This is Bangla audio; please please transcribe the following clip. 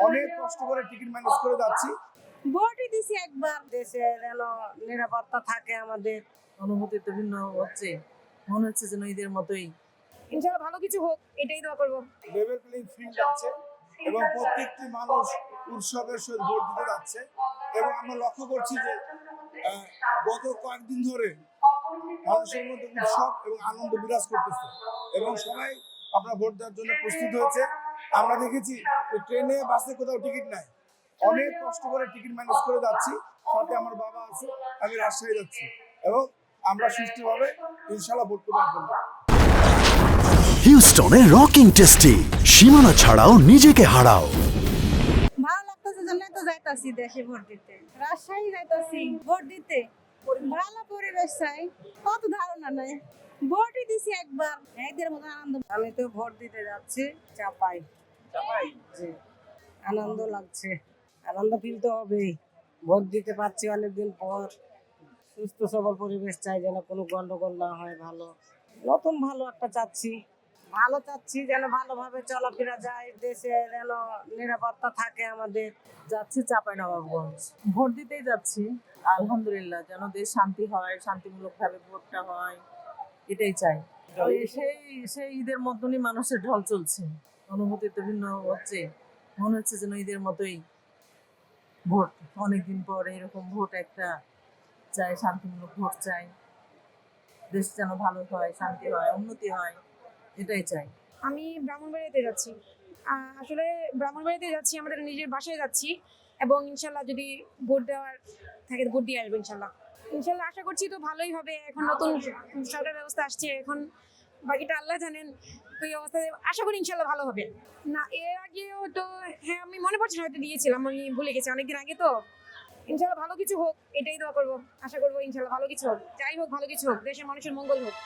অনেক কষ্ট করে টিকিট ম্যানেজ করে যাচ্ছি। ভোটই দিছি একবার, দেশে যেন নিরাপত্তা থাকে আমাদের। অনুভূতি তো ভিন্ন হচ্ছে, মনে হচ্ছে যেন ঈদের মতোই। ইনশাআল্লাহ ভালো কিছু হোক, এটাই দোয়া করবো। লেভেল প্লেইং ফিল্ড আছে এবং প্রত্যেকটি মানুষ উৎসবের সহিত ভোট দিতে যাচ্ছে এবং আমরা লক্ষ্য করছি যে গত কয়েকদিন ধরে মানুষের মধ্যে উৎসব এবং আনন্দ বিরাজ করতেছে এবং সবাই আপনার ভোট দেওয়ার জন্য প্রস্তুত হয়েছে। আমরা দেখেছি ট্রেনে বাসে কোথাও টিকিট নাই, অনেক কষ্ট করে টিকিট ম্যানেজ করে যাচ্ছি। সাথে আমার বাবা আছে, আমি রাজশাহী যাচ্ছি এবং আমরা সুষ্ঠুভাবে ইনশাআল্লাহ ভোট প্রদান করব। হিউস্টনে রকিং টেস্টি, সীমানা ছাড়াও নিজেকে হারাও। ভালো লাগতেছে জন্য তো যাইতাছি দেশে ভোট দিতে, রাজশাহী যাইতাছি ভোট দিতে। ভালো পরিবেশ চাই, কত ধারণা নাই। ভোটই দিছি একবার, এদের মতো আনন্দ। আমি তো ভোট দিতে যাচ্ছি চাপাই। জি, আনন্দ লাগছে, আনন্দ ফিল তো হবেই। ভোট দিতে পারছি অনেকদিন পর। সুস্থ সবল পরিবেশ চাই, যেন কোনো গন্ডগোল না হয়। ভালো নতুন ভালো একটা চাচ্ছি, ভালো চাচ্ছি যেন ভালোভাবে চলাফেরা যায়, দেশে যেন নিরাপত্তা থাকে আমাদের। যাচ্ছি চাঁপাইনবাবগঞ্জ, ভোট দিতেই যাচ্ছি। আলহামদুলিল্লাহ, যেন দেশ শান্তি হয়, শান্তিমূলক ভাবে ভোটটা হয়, এটাই চাই। সেই সেই ঈদের মতনই মানুষের ঢল চলছে, অনুভূতি তো ভিন্ন হচ্ছে, মনে হচ্ছে যেন ঈদের মতোই। ভোট অনেকদিন পর এরকম ভোট একটা চাই, শান্তিমূলক ভোট চাই, দেশ যেন ভালো হয়, শান্তি হয়, উন্নতি হয়, এটাই চাই। আমি ব্রাহ্মণবাড়িয়াতে যাচ্ছি। আসলে ব্রাহ্মণবাড়িয়াতে যাচ্ছি, আমাদের নিজের বাসায় যাচ্ছি এবং ইনশাল্লাহ যদি ভোট দেওয়ার থাকে ভোট দিয়ে আসবো ইনশাল্লাহ। ইনশাল্লাহ আশা করছি তো ভালোই হবে। এখন নতুন সরকার ব্যবস্থা আসছে, এখন বাকিটা আল্লাহ জানেন। তো এই অবস্থায় আশা করি ইনশাল্লাহ ভালো হবে। না, এর আগেও তো, হ্যাঁ আমি মনে পড়ছে হয়তো দিয়েছিলাম, আমি ভুলে গেছি অনেকদিন আগে তো। ইনশাল্লাহ ভালো কিছু হোক, এটাই দোয়া করবো। আশা করবো ইনশাল্লাহ ভালো কিছু হোক, যাই হোক ভালো কিছু হোক, দেশের মানুষের মঙ্গল হোক।